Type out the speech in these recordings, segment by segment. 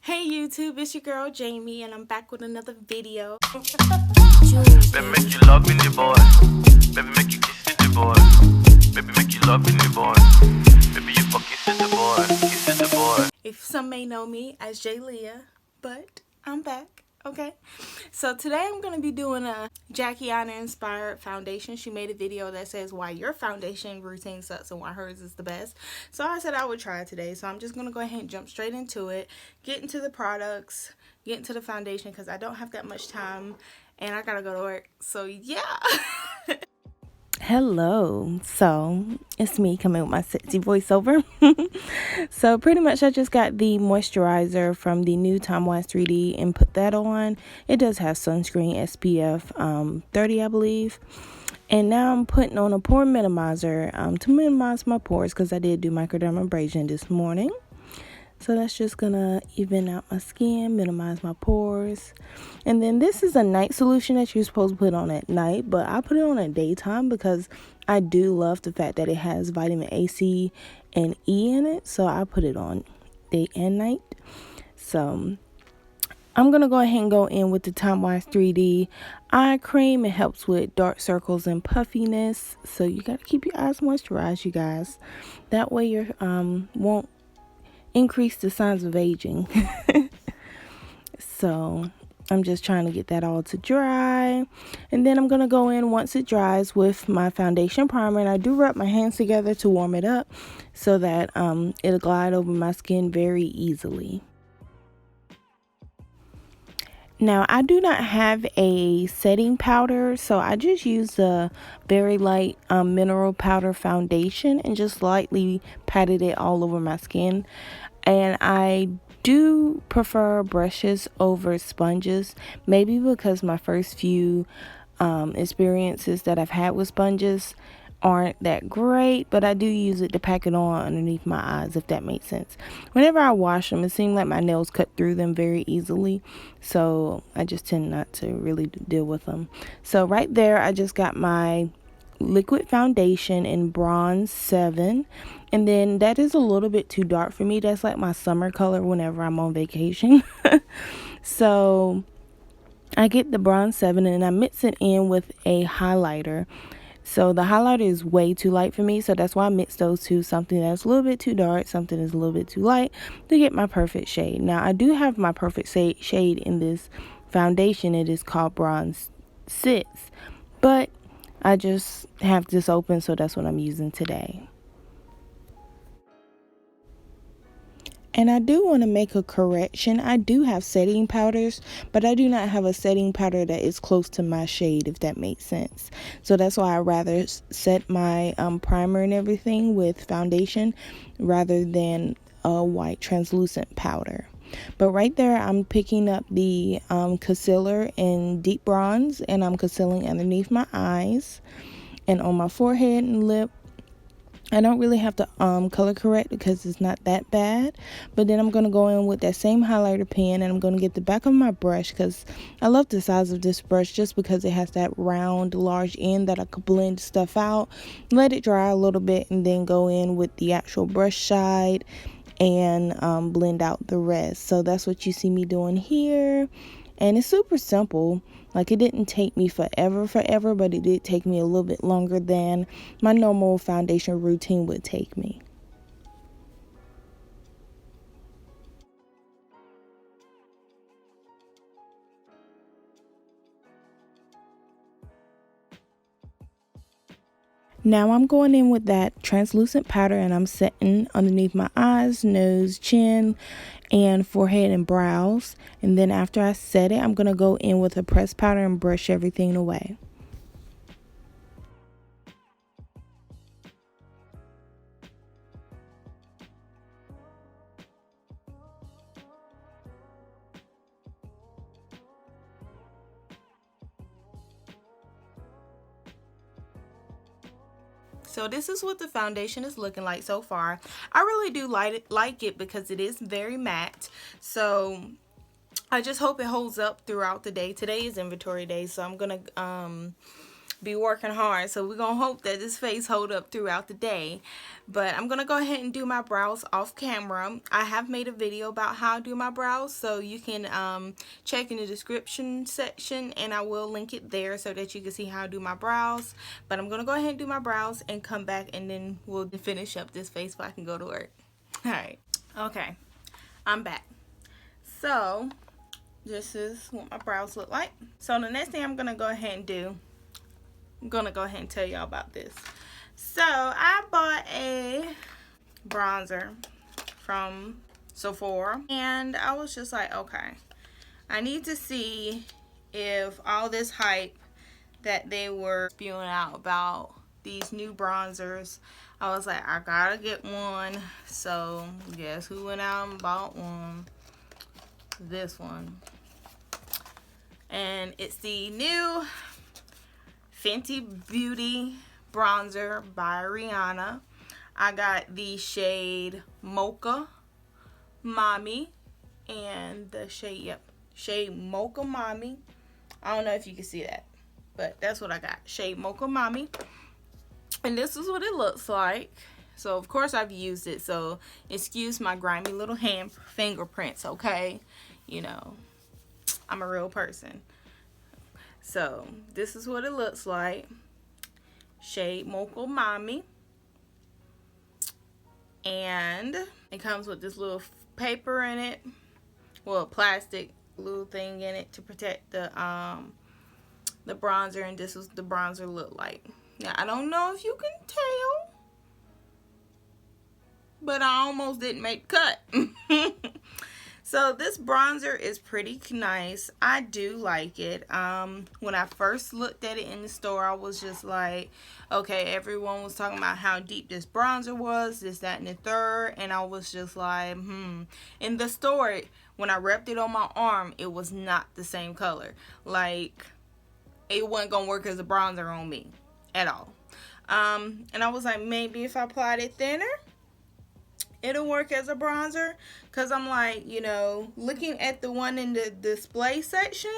Hey YouTube, it's your girl Jamie and I'm back with another video. Baby, make you love in the boy. Baby, make you kiss the boy. Baby, make you love in the boy. Baby, you fuck kiss the boy. Kiss the boy. If some may know me as Missjleah, but I'm back, okay? So today I'm going to be doing a Aina inspired foundation. She made a video that says why your foundation routine sucks and why hers is the best. So I said I would try it today. So I'm just going to go ahead and jump straight into it, get into the products, get into the foundation because I don't have that much time and I got to go to work. So yeah. Hello, so it's me coming with my sexy voiceover. So pretty much I just got the moisturizer from the new Time Wise 3D and put that on. It does have sunscreen SPF 30 I believe. And now I'm putting on a pore minimizer to minimize my pores because I did do microdermabrasion this morning. So that's just gonna even out my skin, minimize my pores. And then this is a night solution that you're supposed to put on at night, but I put it on at daytime because I do love the fact that it has vitamin A, C, and E in it. So I put it on day and night. So I'm gonna go ahead and go in with the Time Wise 3D eye cream. It helps with dark circles and puffiness. So you gotta keep your eyes moisturized, you guys. That way you won't increase the signs of aging. So I'm just trying to get that all to dry, and then I'm gonna go in once it dries with my foundation primer, and I do rub my hands together to warm it up so that it'll glide over my skin very easily. Now I do not have a setting powder, so I just use a very light mineral powder foundation and just lightly patted it all over my skin. And I do prefer brushes over sponges, maybe because my first few experiences that I've had with sponges aren't that great, but I do use it to pack it on underneath my eyes, if that makes sense. Whenever I wash them, it seems like my nails cut through them very easily, so I just tend not to really deal with them. So right there, I just got my liquid foundation in bronze 7, and then that is a little bit too dark for me. That's like my summer color whenever I'm on vacation. So I get the bronze 7 and I mix it in with a highlighter. So the highlighter is way too light for me, so that's why I mix those two, something that's a little bit too dark, something that's a little bit too light, to get my perfect shade. Now I do have my perfect shade in this foundation. It is called bronze 6, but I just have this open, so that's what I'm using today. And I do want to make a correction. I do have setting powders, but I do not have a setting powder that is close to my shade, if that makes sense. So that's why I rather set my primer and everything with foundation rather than a white translucent powder. But right there, I'm picking up the concealer in deep bronze, and I'm concealing underneath my eyes and on my forehead and lip. I don't really have to color correct because it's not that bad. But then I'm going to go in with that same highlighter pen, and I'm going to get the back of my brush because I love the size of this brush just because it has that round, large end that I could blend stuff out, let it dry a little bit, and then go in with the actual brush side and blend out the rest. So that's what you see me doing here, and it's super simple. Like, it didn't take me forever, but it did take me a little bit longer than my normal foundation routine would take me. Now I'm going in with that translucent powder, and I'm setting underneath my eyes, nose, chin, and forehead and brows. And then after I set it, I'm going to go in with a pressed powder and brush everything away. So this is what the foundation is looking like so far. I really do like it because it is very matte. So I just hope it holds up throughout the day. Today is inventory day, so I'm gonna be working hard, so we're gonna hope that this face hold up throughout the day. But I'm gonna go ahead and do my brows off camera. I have made a video about how I do my brows, so you can check in the description section, and I will link it there so that you can see how I do my brows. But I'm gonna go ahead and do my brows and come back, and then we'll finish up this face so I can go to work. All right, okay, I'm back. So this is what my brows look like. So the next thing I'm gonna go ahead and do, I'm gonna go ahead and tell y'all about this. So I bought a bronzer from Sephora, and I was just like, okay, I need to see if all this hype that they were spewing out about these new bronzers, I was like, I gotta get one. So guess who went out and bought one? This one. And it's the new Fenty Beauty bronzer by Rihanna. I got the shade Mocha Mami, and the shade Mocha Mami. I don't know if you can see that, but that's what I got, shade Mocha Mami. And this is what it looks like. So of course I've used it, so excuse my grimy little fingerprints, okay? You know, I'm a real person. So this is what it looks like, shade Mocha Mami. And it comes with this little paper in it, well, plastic little thing in it to protect the bronzer. And this is the bronzer look like. Now I don't know if you can tell, but I almost didn't make the cut. So this bronzer is pretty nice. I do like it. When I first looked at it in the store, I was just like, okay, everyone was talking about how deep this bronzer was, this, that, and the third. And I was just like, In the store, when I wrapped it on my arm, it was not the same color. Like, it wasn't going to work as a bronzer on me at all. And I was like, maybe if I applied it thinner, it'll work as a bronzer. Because I'm like, you know, looking at the one in the display section,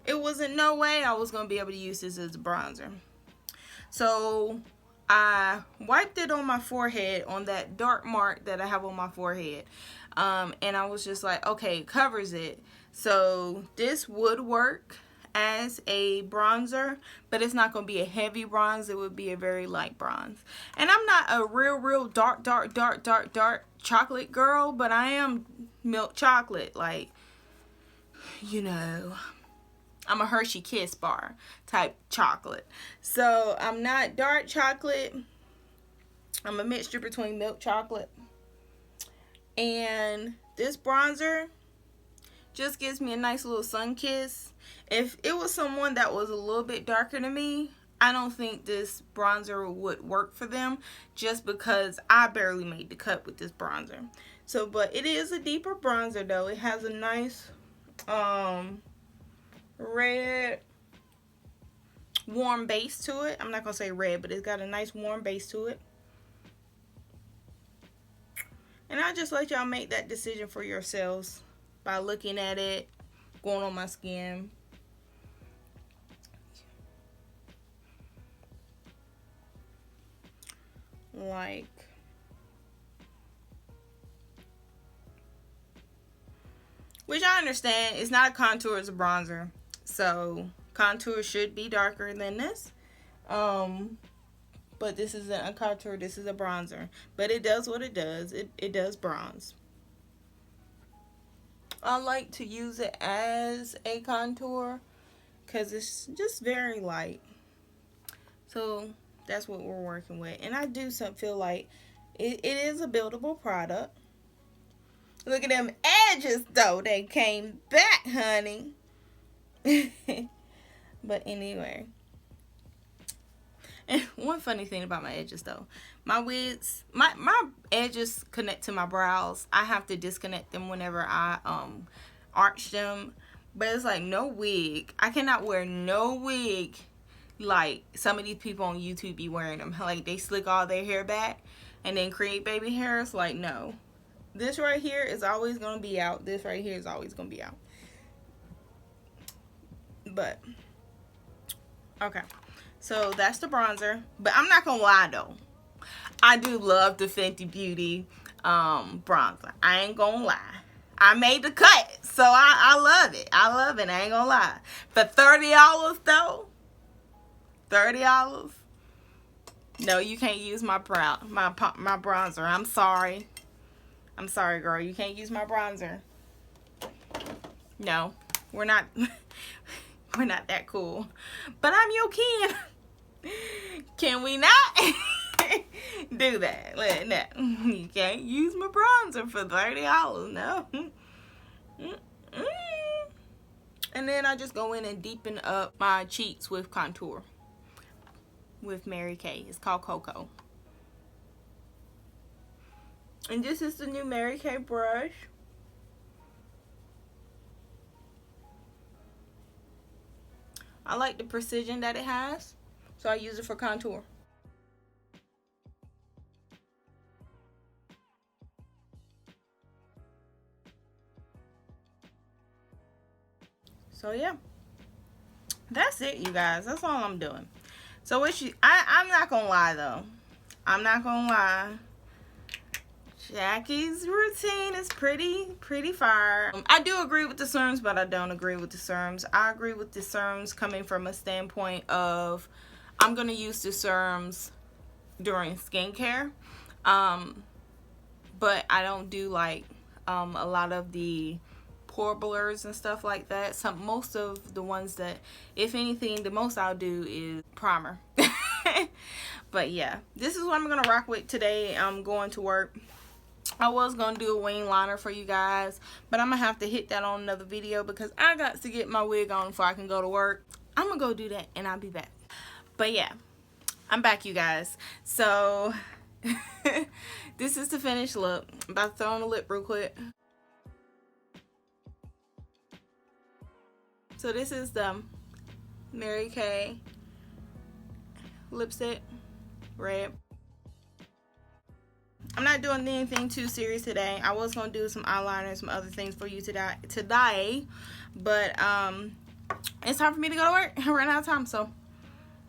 it wasn't no way I was going to be able to use this as a bronzer. So I wiped it on my forehead, on that dark mark that I have on my forehead. And I was just like, okay, it covers it. So this would work as a bronzer, but it's not going to be a heavy bronze. It would be a very light bronze. And I'm not a real dark chocolate girl, but I am milk chocolate. Like, you know, I'm a Hershey Kiss bar type chocolate. So I'm not dark chocolate. I'm a mixture between milk chocolate. And this bronzer just gives me a nice little sun kiss. If it was someone that was a little bit darker than me, I don't think this bronzer would work for them, just because I barely made the cut with this bronzer. So, but it is a deeper bronzer though. It has a nice red warm base to it. I'm not gonna say red, but it's got a nice warm base to it. And I just let y'all make that decision for yourselves by looking at it, going on my skin. Like, which I understand, it's not a contour, it's a bronzer. So contour should be darker than this. But this isn't a contour, this is a bronzer. But it does what it does. It does bronze. I like to use it as a contour because it's just very light. So that's what we're working with. And I do feel like it is a buildable product. Look at them edges though. They came back, honey. But anyway. And one funny thing about my edges though. My wigs, my edges connect to my brows. I have to disconnect them whenever I arch them. But it's like no wig. I cannot wear no wig like some of these people on YouTube be wearing them. Like they slick all their hair back and then create baby hairs. Like no. This right here is always going to be out. This right here is always going to be out. But okay. So that's the bronzer. But I'm not gonna lie though, I do love the Fenty Beauty bronzer. I ain't gonna lie. I made the cut, so I love it. I love it. I ain't gonna lie. For $30 though, $30. No, you can't use my bronzer. I'm sorry. I'm sorry, girl. You can't use my bronzer. No, we're not. We're not that cool. But I'm your kin. Can we not do that? No. You can't use my bronzer for $30. No. And then I just go in and deepen up my cheeks with contour with Mary Kay. It's called Cocoa. And this is the new Mary Kay brush. I like the precision that it has, so I use it for contour. So yeah, that's it, you guys. That's all I'm doing. So what I'm not gonna lie though. I'm not gonna lie. Jackie's routine is pretty fire. I do agree with the serums, but I don't agree with the serums. I agree with the serums coming from a standpoint of I'm gonna use the serums during skincare, but I don't do like a lot of the pore blurs and stuff like that. Most of the ones that, if anything, the most I'll do is primer. But yeah, this is what I'm gonna rock with today. I'm going to work. I was gonna do a wing liner for you guys, but I'm gonna have to hit that on another video because I got to get my wig on before I can go to work. I'm gonna go do that and I'll be back. But yeah, I'm back, you guys. So this is the finished look. I'm about to throw on the lip real quick. So this is the Mary Kay lipstick, red. I'm not doing anything too serious today. I was gonna do some eyeliner and some other things for you today, but it's time for me to go to work. I ran out of time, so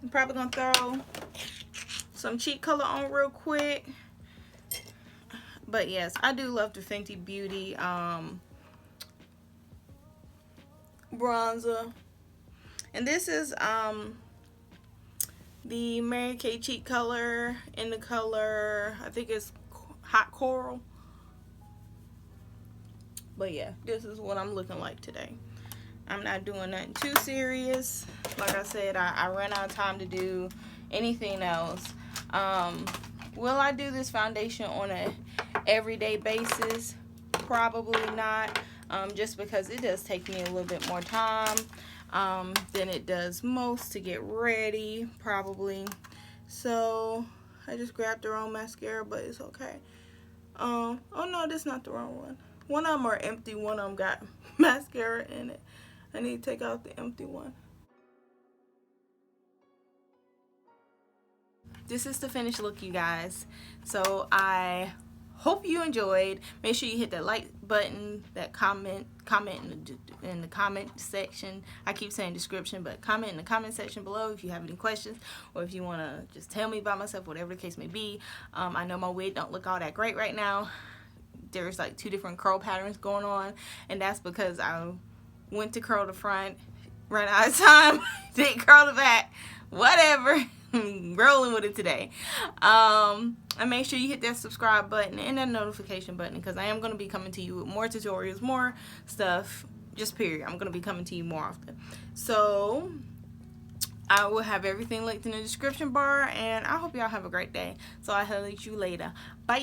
I'm probably gonna throw some cheek color on real quick. But yes, I do love the Fenty Beauty bronzer, and this is the Mary Kay cheek color in the color, I think it's Hot Coral. But yeah, this is what I'm looking like today. I'm not doing nothing too serious. Like I said, I ran out of time to do anything else. Will I do this foundation on a everyday basis? Probably not, just because it does take me a little bit more time than it does most to get ready, probably. So I just grabbed the wrong mascara, but it's okay. Oh no, this is not the wrong one. One of them are empty, one of them got mascara in it. I need to take out the empty one. This is the finished look, you guys. So I hope you enjoyed. Make sure you hit that like button, that comment in the comment section. I keep saying description, but comment in the comment section below if you have any questions, or if you want to just tell me about myself, whatever the case may be. I know my wig don't look all that great right now. There's like 2 different curl patterns going on, and that's because I went to curl the front, ran out of time, didn't curl the back, whatever. Rolling with it today. And make sure you hit that subscribe button and that notification button, because I am going to be coming to you with more tutorials, more stuff, just period. I'm going to be coming to you more often. So I will have everything linked in the description bar, and I hope y'all have a great day. So I'll see you later. Bye.